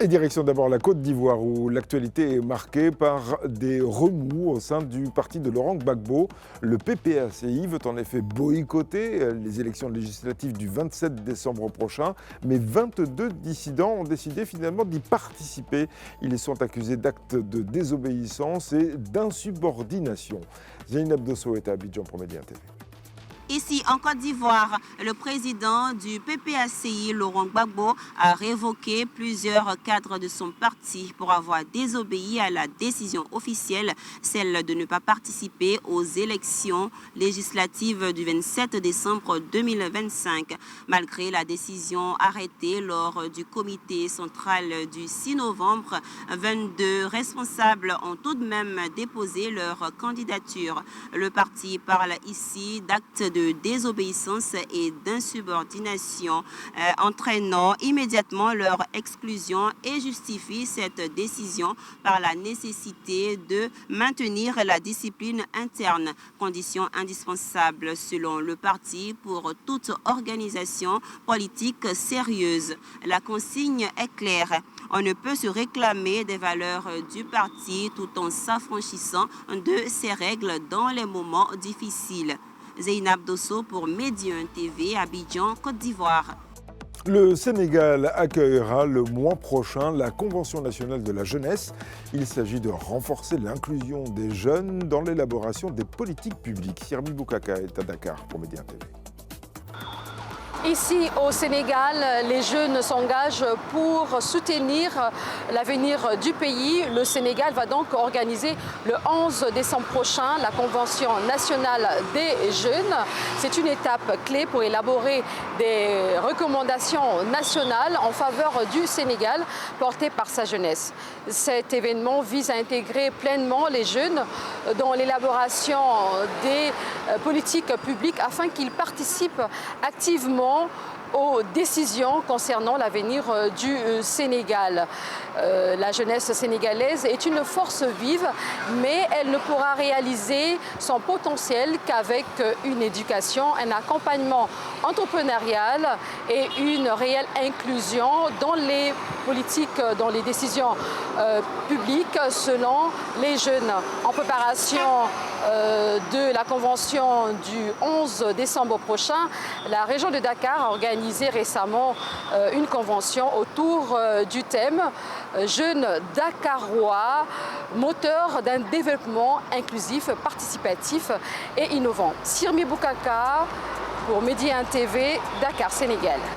Et direction d'abord la Côte d'Ivoire où l'actualité est marquée par des remous au sein du parti de Laurent Gbagbo. Le PPACI veut en effet boycotter les élections législatives du 27 décembre prochain, mais 22 dissidents ont décidé finalement d'y participer. Ils sont accusés d'actes de désobéissance et d'insubordination. Zainab Dosso est à Abidjan pour Média TV. Ici, en Côte d'Ivoire, le président du PPACI, Laurent Gbagbo, a révoqué plusieurs cadres de son parti pour avoir désobéi à la décision officielle, celle de ne pas participer aux élections législatives du 27 décembre 2025. Malgré la décision arrêtée lors du comité central du 6 novembre, 22 responsables ont tout de même déposé leur candidature. Le parti parle ici d'actes de désobéissance et d'insubordination, entraînant immédiatement leur exclusion et justifie cette décision par la nécessité de maintenir la discipline interne, condition indispensable selon le parti pour toute organisation politique sérieuse. La consigne est claire. On ne peut se réclamer des valeurs du parti tout en s'affranchissant de ses règles dans les moments difficiles. Zainab Dosso pour Média TV, Abidjan, Côte d'Ivoire. Le Sénégal accueillera le mois prochain la Convention nationale de la jeunesse. Il s'agit de renforcer l'inclusion des jeunes dans l'élaboration des politiques publiques. Sirmi Boukaka est à Dakar pour Média TV. Ici au Sénégal, les jeunes s'engagent pour soutenir l'avenir du pays. Le Sénégal va donc organiser le 11 décembre prochain la Convention nationale des jeunes. C'est une étape clé pour élaborer des recommandations nationales en faveur du Sénégal portées par sa jeunesse. Cet événement vise à intégrer pleinement les jeunes dans l'élaboration des politiques publiques afin qu'ils participent activement aux décisions concernant l'avenir du Sénégal. La jeunesse sénégalaise est une force vive, mais elle ne pourra réaliser son potentiel qu'avec une éducation, un accompagnement entrepreneurial et une réelle inclusion dans les politiques, dans les décisions publiques selon les jeunes. En préparation de la convention du 11 décembre prochain, la région de Dakar a organisé récemment une convention autour du thème Jeunes Dakarois, moteur d'un développement inclusif, participatif et innovant. Sirmi Boukaka pour Média TV, Dakar, Sénégal.